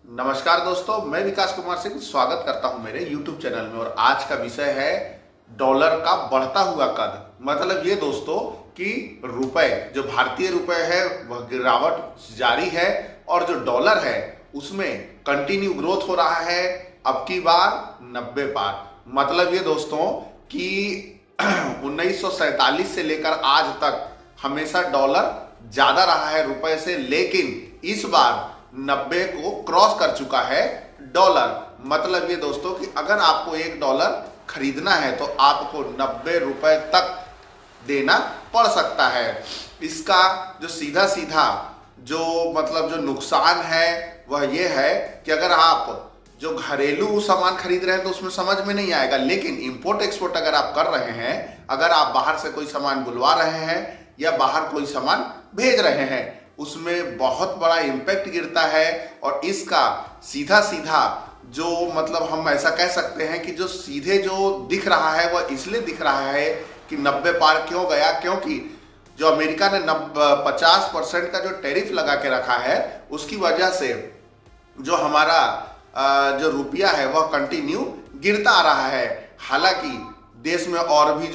नमस्कार दोस्तों, मैं विकास कुमार सिंह स्वागत करता हूं मेरे YouTube चैनल में। और आज का विषय है डॉलर का बढ़ता हुआ कद। मतलब ये दोस्तों कि रुपए, जो भारतीय रुपए है वह गिरावट जारी है और जो डॉलर है उसमें कंटिन्यू ग्रोथ हो रहा है। अब की बार 90 पार। मतलब ये दोस्तों कि 1947 से लेकर आज तक हमेशा डॉलर ज्यादा रहा है रुपए से, लेकिन इस बार 90 को क्रॉस कर चुका है डॉलर। मतलब ये दोस्तों कि अगर आपको $1 खरीदना है तो आपको 90 रुपए तक देना पड़ सकता है। इसका जो सीधा सीधा जो नुकसान है वह ये है कि अगर आप जो घरेलू सामान खरीद रहे हैं तो उसमें समझ में नहीं आएगा, लेकिन इंपोर्ट एक्सपोर्ट अगर आप कर रहे हैं, अगर आप बाहर से कोई सामान बुलवा रहे हैं या बाहर कोई सामान भेज रहे हैं, उसमें बहुत बड़ा इम्पैक्ट गिरता है। और इसका सीधा सीधा जो हम ऐसा कह सकते हैं कि जो सीधे जो दिख रहा है वह इसलिए दिख रहा है कि 90 पार क्यों गया, क्योंकि जो अमेरिका ने 50% का जो टैरिफ लगा के रखा है उसकी वजह से जो हमारा जो रुपया है वह कंटिन्यू गिरता आ रहा है। हालांकि देश में और भी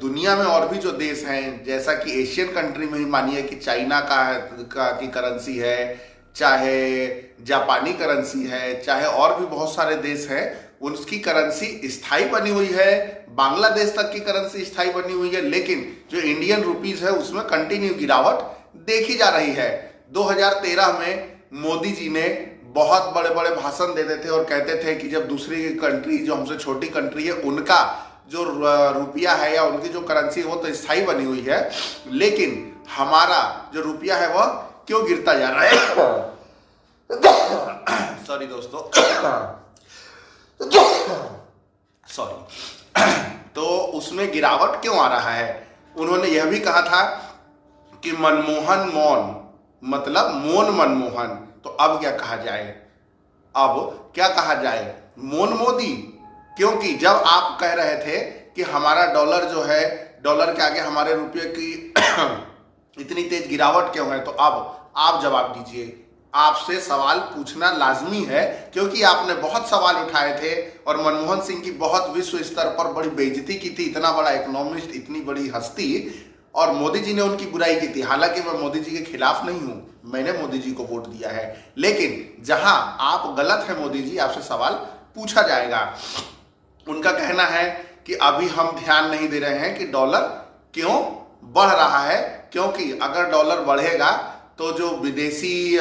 दुनिया में और भी जो देश हैं, जैसा कि एशियन कंट्री में ही मानिए कि चाइना की करेंसी है, चाहे जापानी करेंसी है, चाहे और भी बहुत सारे देश हैं, उनकी करेंसी स्थायी बनी हुई है। बांग्लादेश तक की करेंसी स्थायी बनी हुई है, लेकिन जो इंडियन रुपीज है उसमें कंटिन्यू गिरावट देखी जा रही है। 2013 में मोदी जी ने बहुत बड़े बड़े भाषण देते थे और कहते थे कि जब दूसरी कंट्री जो हमसे छोटी कंट्री है उनका जो रुपया है या उनकी जो करेंसी है वो तो स्थायी बनी हुई है, लेकिन हमारा जो रुपया है वह क्यों गिरता जा रहा है। सॉरी दोस्तों, सॉरी। तो उसमें गिरावट क्यों आ रहा है? उन्होंने यह भी कहा था कि मनमोहन मौन, मतलब मौन मनमोहन। तो अब क्या कहा जाए? अब क्या कहा जाए? मौन मोदी। क्योंकि जब आप कह रहे थे कि हमारा डॉलर जो है, डॉलर के आगे हमारे रुपये की इतनी तेज गिरावट क्यों है, तो अब आप जवाब दीजिए। आपसे सवाल पूछना लाजमी है, क्योंकि आपने बहुत सवाल उठाए थे और मनमोहन सिंह की बहुत विश्व स्तर पर बड़ी बेइज्जती की थी। इतना बड़ा इकोनॉमिस्ट, इतनी बड़ी हस्ती, और मोदी जी ने उनकी बुराई की थी। हालांकि मैं मोदी जी के खिलाफ नहीं हूं, मैंने मोदी जी को वोट दिया है, लेकिन जहां आप गलत है मोदी जी, आपसे सवाल पूछा जाएगा। उनका कहना है कि अभी हम ध्यान नहीं दे रहे हैं कि डॉलर क्यों बढ़ रहा है, क्योंकि अगर डॉलर बढ़ेगा तो जो विदेशी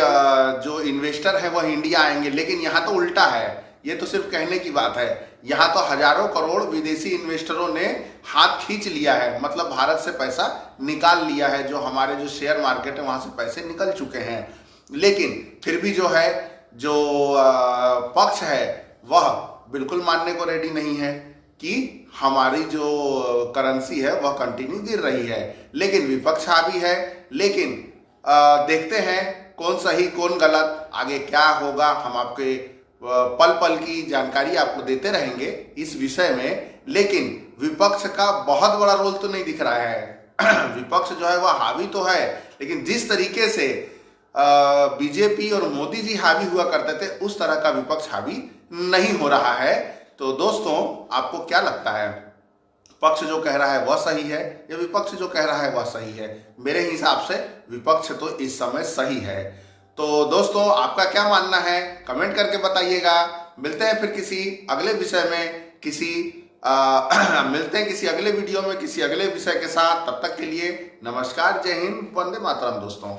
जो इन्वेस्टर है वह इंडिया आएंगे। लेकिन यहाँ तो उल्टा है, ये तो सिर्फ कहने की बात है। यहाँ तो हजारों करोड़ विदेशी इन्वेस्टरों ने हाथ खींच लिया है, मतलब भारत से पैसा निकाल लिया है। जो हमारे जो शेयर मार्केट है वहां से पैसे निकल चुके हैं, लेकिन फिर भी जो है जो पक्ष है वह बिल्कुल मानने को रेडी नहीं है कि हमारी जो करेंसी है वह कंटिन्यू गिर रही है। लेकिन विपक्ष हावी है। लेकिन देखते हैं कौन सही कौन गलत, आगे क्या होगा। हम आपके पल पल की जानकारी आपको देते रहेंगे इस विषय में, लेकिन विपक्ष का बहुत बड़ा रोल तो नहीं दिख रहा है। विपक्ष जो है वह हावी तो है, लेकिन जिस तरीके से बीजेपी और मोदी जी हावी हुआ करते थे उस तरह का विपक्ष हावी नहीं हो रहा है। तो दोस्तों, आपको क्या लगता है, पक्ष जो कह रहा है वह सही है या विपक्ष जो कह रहा है वह सही है? मेरे हिसाब से विपक्ष तो इस समय सही है। तो दोस्तों, आपका क्या मानना है कमेंट करके बताइएगा। मिलते हैं फिर किसी अगले विषय में, मिलते हैं किसी अगले वीडियो में किसी अगले विषय के साथ। तब तक के लिए नमस्कार, जय हिंद, वंदे मातरम दोस्तों।